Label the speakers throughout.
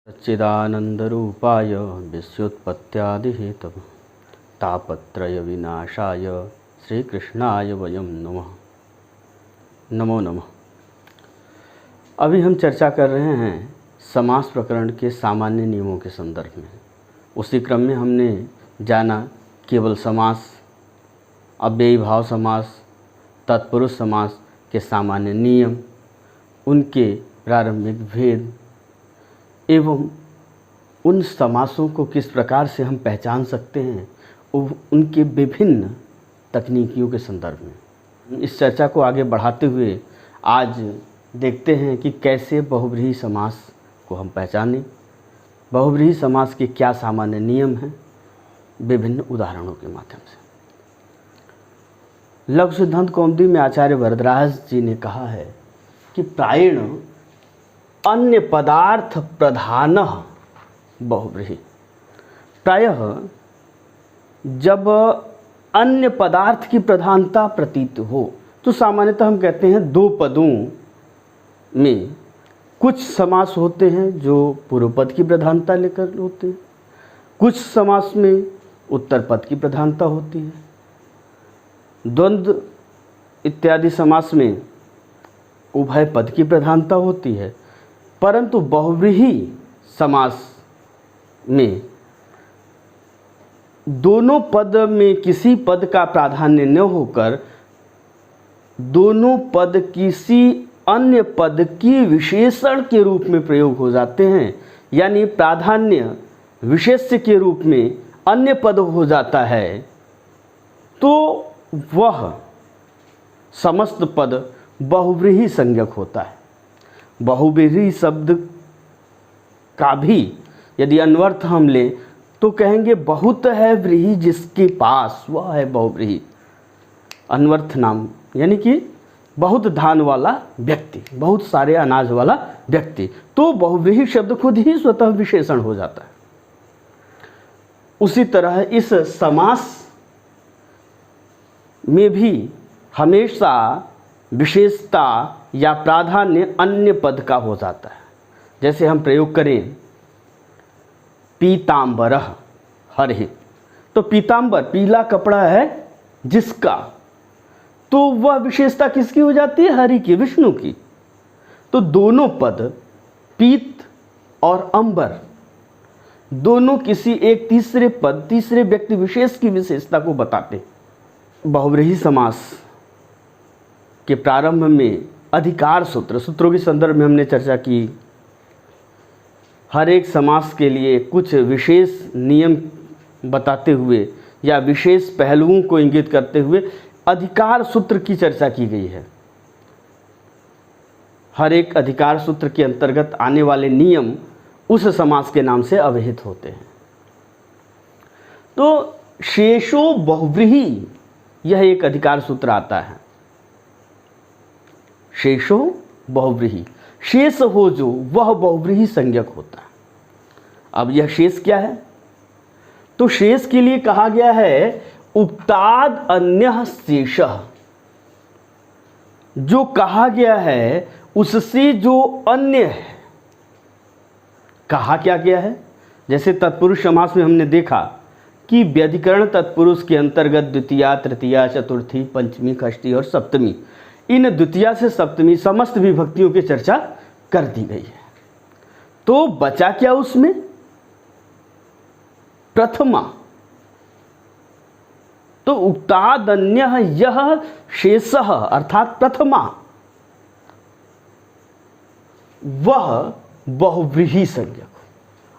Speaker 1: सच्चिदानन्दरूपाय विश्वोत्पत्त्यादिहेतवे तापत्रयविनाशाय श्रीकृष्णाय वयं नमः। नमो नमः। अभी हम चर्चा कर रहे हैं समास प्रकरण के सामान्य नियमों के संदर्भ में। उसी क्रम में हमने जाना केवल समास, अव्ययी भाव समास, तत्पुरुष समास के सामान्य नियम, उनके प्रारंभिक भेद एवं उन समासों को किस प्रकार से हम पहचान सकते हैं, उनके विभिन्न तकनीकियों के संदर्भ में। इस चर्चा को आगे बढ़ाते हुए आज देखते हैं कि कैसे बहुव्रीहि समास को हम पहचानें, बहुव्रीहि समास के क्या सामान्य नियम हैं, विभिन्न उदाहरणों के माध्यम से। लघु सिद्धांत कौमुदी में आचार्य वरदराज जी ने कहा है कि प्रायेण अन्य पदार्थ प्रधानः बहुव्रीहि। प्रायः जब अन्य पदार्थ की प्रधानता प्रतीत हो तो सामान्यतः हम कहते हैं दो पदों में कुछ समास होते हैं जो पूर्व पद की प्रधानता लेकर होते हैं, कुछ समास में उत्तर पद की प्रधानता होती है। द्वंद्व इत्यादि समास में उभय पद की प्रधानता होती है, परंतु बहुव्रीहि समास में दोनों पद में किसी पद का प्राधान्य न होकर दोनों पद किसी अन्य पद की विशेषण के रूप में प्रयोग हो जाते हैं, यानी प्राधान्य विशेष्य के रूप में अन्य पद हो जाता है, तो वह समस्त पद बहुव्रीहि संज्ञक होता है। बहुव्रीहि शब्द का भी यदि अन्वर्थ हम लें तो कहेंगे बहुत है व्रीहि जिसके पास, वह है बहुव्रीहि। अन्वर्थ नाम यानी कि बहुत धान वाला व्यक्ति, बहुत सारे अनाज वाला व्यक्ति, तो बहुव्रीहि शब्द खुद ही स्वतः विशेषण हो जाता है। उसी तरह इस समास में भी हमेशा विशेषता या प्राधान्य अन्य पद का हो जाता है। जैसे हम प्रयोग करें पीतांबरः हरिः, तो पीतांबर पीला कपड़ा है जिसका, तो वह विशेषता किसकी हो जाती है? हरि की, विष्णु की। तो दोनों पद पीत और अंबर दोनों किसी एक तीसरे पद, तीसरे व्यक्ति विशेष की विशेषता को बताते। बहुव्रीहि समास के प्रारंभ में अधिकार सूत्रों के संदर्भ में हमने चर्चा की। हर एक समास के लिए कुछ विशेष नियम बताते हुए या विशेष पहलुओं को इंगित करते हुए अधिकार सूत्र की चर्चा की गई है। हर एक अधिकार सूत्र के अंतर्गत आने वाले नियम उस समास के नाम से अवहित होते हैं। तो शेषो बहुव्रीहि, यह एक अधिकार सूत्र आता है। शेषो बहुव्रीहि, शेष हो जो वह बहुव्रीहि संज्ञक होता है। अब यह शेष क्या है? तो शेष के लिए कहा गया है उक्ताद अन्यः शेषः। जो कहा गया है उससे जो अन्य है, कहा क्या गया है? जैसे तत्पुरुष समास में हमने देखा कि व्यधिकरण तत्पुरुष के अंतर्गत द्वितीया, तृतीया, चतुर्थी, पंचमी, षष्ठी और सप्तमी, इन द्वितीया से सप्तमी समस्त विभक्तियों की चर्चा कर दी गई है। तो बचा क्या उसमें? प्रथमा। तो उक्तादन्यः यह शेषः अर्थात प्रथमा, वह बहुव्रीहि संज्ञक,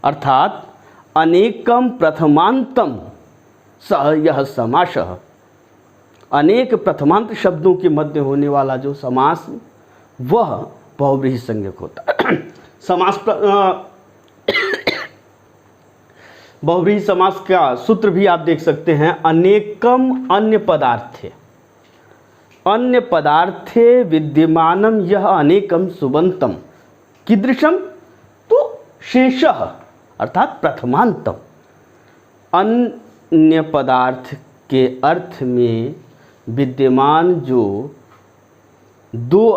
Speaker 1: अर्थात अनेकम प्रथमांतम सह यह समासः। अनेक प्रथमांत शब्दों के मध्य होने वाला जो समास, वह बहुव्रीहि संज्ञक होता है। समास बहुव्रीहि समास का सूत्र भी आप देख सकते हैं, अनेकम अन्य पदार्थे, अन्य पदार्थे विद्यमानम यह अनेकम सुबंतम कीदृशम, तो शेषः अर्थात प्रथमांतम। अन्य पदार्थ के अर्थ में विद्यमान जो दो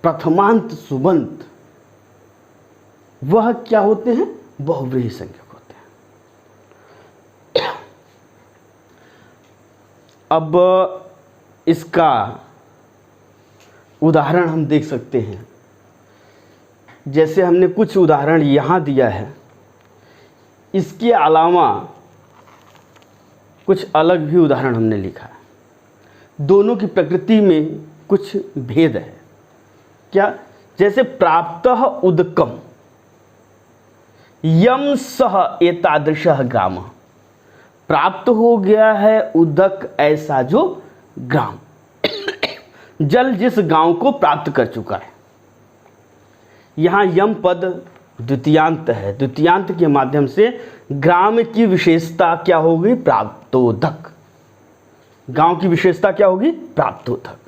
Speaker 1: प्रथमांत सुबंत, वह क्या होते हैं? बहुव्रीहि संज्ञक होते हैं। अब इसका उदाहरण हम देख सकते हैं। जैसे हमने कुछ उदाहरण यहाँ दिया है, इसके अलावा कुछ अलग भी उदाहरण हमने लिखा है। दोनों की प्रकृति में कुछ भेद है। क्या? जैसे प्राप्तः उदकम यम सह एतादृशः ग्राम, प्राप्त हो गया है उदक ऐसा जो ग्राम, जल जिस गांव को प्राप्त कर चुका है। यहाँ यम पद द्वितीयांत है, द्वितीयांत के माध्यम से ग्राम की विशेषता क्या होगी? प्राप्तोदक। गांव की विशेषता क्या होगी? प्राप्तोदक।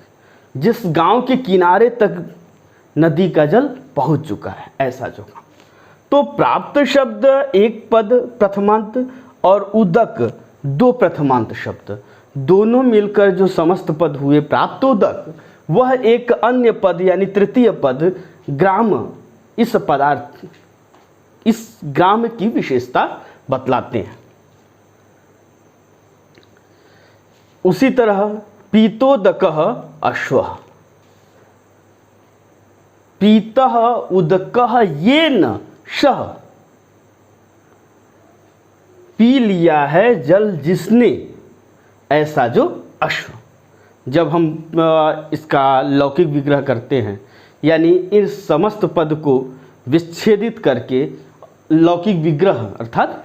Speaker 1: जिस गांव के किनारे तक नदी का जल पहुंच चुका है, ऐसा जो गांव। तो प्राप्त शब्द एक पद प्रथमांत और उदक दो प्रथमांत शब्द, दोनों मिलकर जो समस्त पद हुए प्राप्तोदक, वह एक अन्य पद यानी तृतीय पद ग्राम, इस पदार्थ, इस ग्राम की विशेषता बतलाते हैं। उसी तरह पीतोदकः अश्वः, पीतः उदकः येन शः, पी लिया है जल जिसने ऐसा जो अश्व। जब हम इसका लौकिक विग्रह करते हैं, यानी इन समस्त पद को विच्छेदित करके लौकिक विग्रह अर्थात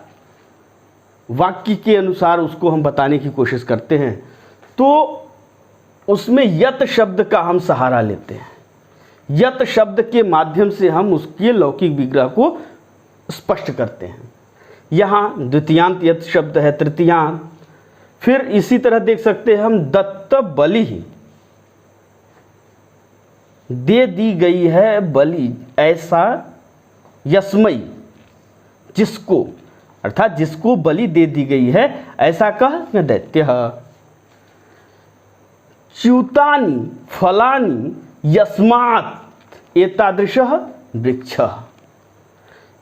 Speaker 1: वाक्य के अनुसार उसको हम बताने की कोशिश करते हैं, तो उसमें यत शब्द का हम सहारा लेते हैं। यत शब्द के माध्यम से हम उसके लौकिक विग्रह को स्पष्ट करते हैं। यहाँ द्वितीयांत यत शब्द है, तृतीयांत। फिर इसी तरह देख सकते हैं हम दत्त बलि, दे दी गई है बलि ऐसा यस्मई, जिसको, अर्थात जिसको बलि दे दी गई है ऐसा कह दैत्य। च्युतानि फलानि यस्मात् एतादृशः वृक्षः,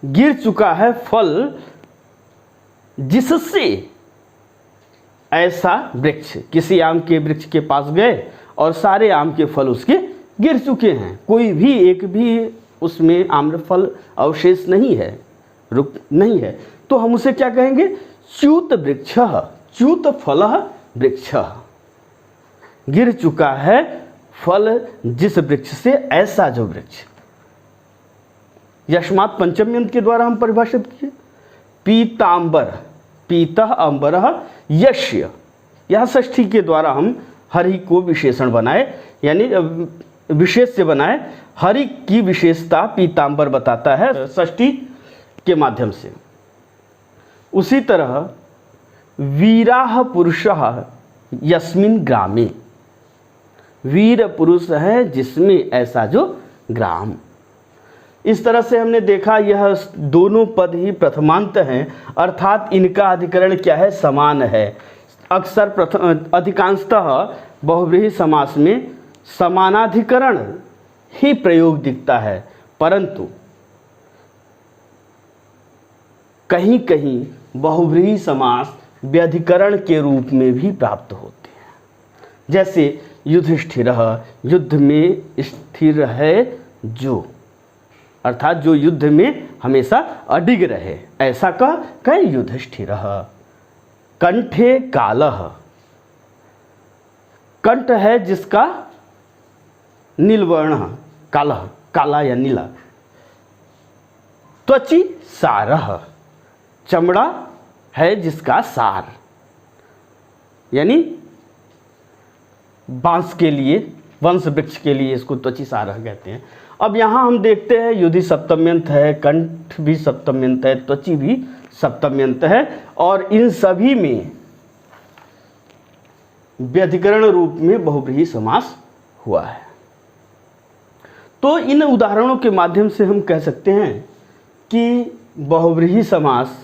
Speaker 1: गिर चुका है फल जिससे ऐसा वृक्ष। किसी आम के वृक्ष के पास गए और सारे आम के फल उसके गिर चुके हैं, कोई भी एक भी उसमें आम्रफल अवशेष नहीं है, रुक नहीं है, तो हम उसे क्या कहेंगे? च्युत वृक्षः, च्युत फलः वृक्षः, गिर चुका है फल जिस वृक्ष से ऐसा जो वृक्ष। यस्मात् पंचमी अंत के द्वारा हम परिभाषित किए। पीतांबर, पीतः अंबरः यस्य, यह षष्ठी के द्वारा हम हरि को विशेषण बनाए, यानी विशेष से बनाए। हरि की विशेषता पीतांबर बताता है षष्ठी के माध्यम से। उसी तरह वीराः पुरुषः यस्मिन् ग्रामे, वीर पुरुष है जिसमें ऐसा जो ग्राम। इस तरह से हमने देखा यह दोनों पद ही प्रथमांत हैं, अर्थात इनका अधिकरण क्या है? समान है। अक्सर अधिकांशतः बहुव्रीहि समास में समानाधिकरण ही प्रयोग दिखता है, परंतु कहीं कहीं बहुव्रीहि समास व्यधिकरण के रूप में भी प्राप्त होते हैं। जैसे युधिष्ठिरः, युद्ध में स्थिर है जो, अर्थात जो युद्ध में हमेशा अडिग रहे, ऐसा कह युधिष्ठिरः। कंठे कालः, कंठ है जिसका नीलवर्ण, काला, काला या नीला। त्वचि सारः, चमड़ा है जिसका सार, यानी बांस के लिए, वंश वृक्ष के लिए इसको त्वचि सारः कहते हैं। अब यहाँ हम देखते हैं युधि सप्तम्यंत है, कंठ भी सप्तम्यंत है, त्वचि भी सप्तम्यंत है, और इन सभी में व्यधिकरण रूप में बहुव्रीहि समास हुआ है। तो इन उदाहरणों के माध्यम से हम कह सकते हैं कि बहुव्रीहि समास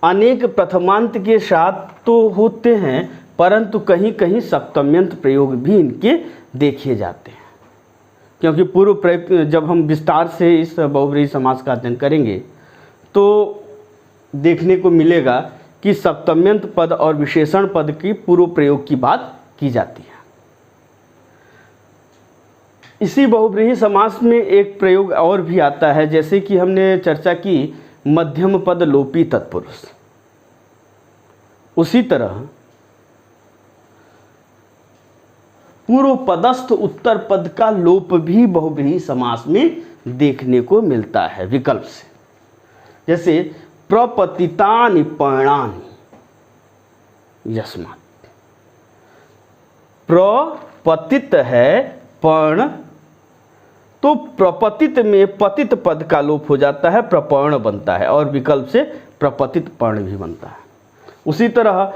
Speaker 1: अनेक प्रथमांत के साथ तो होते हैं, परंतु कहीं कहीं सप्तम्यंत प्रयोग भी इनके देखे जाते हैं। क्योंकि पूर्व प्रयोग जब हम विस्तार से इस बहुव्रीहि समास का अध्ययन करेंगे तो देखने को मिलेगा कि सप्तम्यंत पद और विशेषण पद की पूर्व प्रयोग की बात की जाती है। इसी बहुव्रीहि समास में एक प्रयोग और भी आता है, जैसे कि हमने चर्चा की मध्यम पद लोपी तत्पुरुष। उसी तरह पूर्व पदस्थ उत्तर पद का लोप भी बहुव्रीहि समास में देखने को मिलता है विकल्प से। जैसे प्रपतितानि पर्णानि यस्मात्, प्रपतित है पर्ण, तो प्रपतित में पतित पद का लोप हो जाता है, प्रपर्ण बनता है और विकल्प से प्रपतित पर्ण भी बनता है। उसी तरह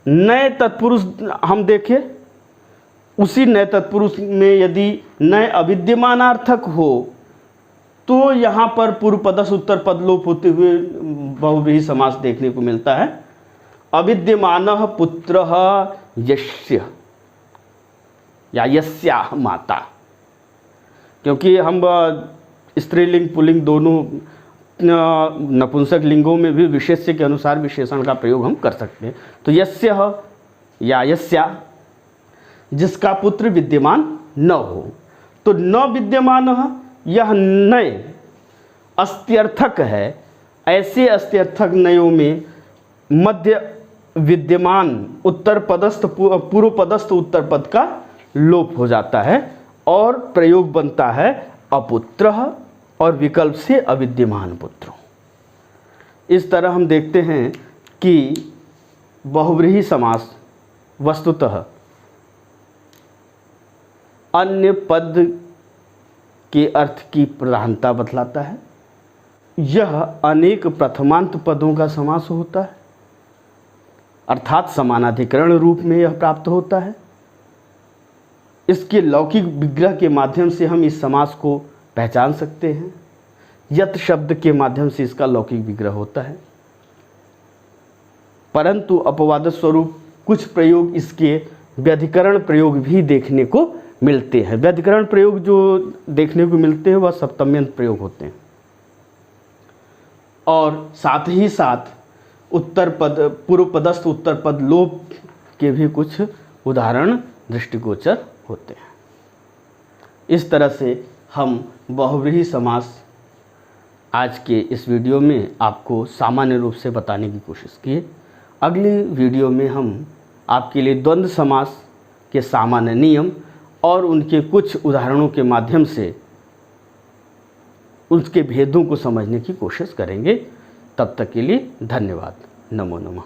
Speaker 1: नए तत्पुरुष हम देखें, उसी नए तत्पुरुष में यदि नए अविद्यमानार्थक हो तो यहाँ पर पूर्व पदस्थ उत्तर पद लोप होते हुए बहुव्रीहि समास देखने को मिलता है। अविद्यमानः पुत्रः यस्य या यस्याः माता, क्योंकि हम स्त्रीलिंग पुल्लिंग दोनों नपुंसक लिंगों में भी विशेष्य के अनुसार विशेषण का प्रयोग हम कर सकते हैं। तो यस्य या यस्या, जिसका पुत्र विद्यमान न हो, तो न विद्यमान यह नय अस्त्यर्थक है। ऐसे अस्त्यर्थक नयों में मध्य विद्यमान उत्तर पदस्थ पूर्व पदस्थ उत्तर पद का लोप हो जाता है और प्रयोग बनता है अपुत्रः और विकल्प से अविद्यमान पुत्रों। इस तरह हम देखते हैं कि बहुव्रीहि समास वस्तुतः अन्य पद के अर्थ की प्रधानता बतलाता है। यह अनेक प्रथमांत पदों का समास होता है, अर्थात समानाधिकरण रूप में यह प्राप्त होता है। इसके लौकिक विग्रह के माध्यम से हम इस समास को पहचान सकते हैं। यत् शब्द के माध्यम से इसका लौकिक विग्रह होता है, परंतु अपवाद स्वरूप कुछ प्रयोग इसके व्यधिकरण प्रयोग भी देखने को मिलते हैं। व्यधिकरण प्रयोग जो देखने को मिलते हैं वह सप्तम्यंत प्रयोग होते हैं और साथ ही साथ उत्तर पद पूर्व पदस्थ उत्तर पद लोप के भी कुछ उदाहरण दृष्टिगोचर होते हैं। इस तरह से हम बहुव्रीहि समास आज के इस वीडियो में आपको सामान्य रूप से बताने की कोशिश की। अगली वीडियो में हम आपके लिए द्वंद्व समास के सामान्य नियम और उनके कुछ उदाहरणों के माध्यम से उसके भेदों को समझने की कोशिश करेंगे। तब तक के लिए धन्यवाद। नमो नमः।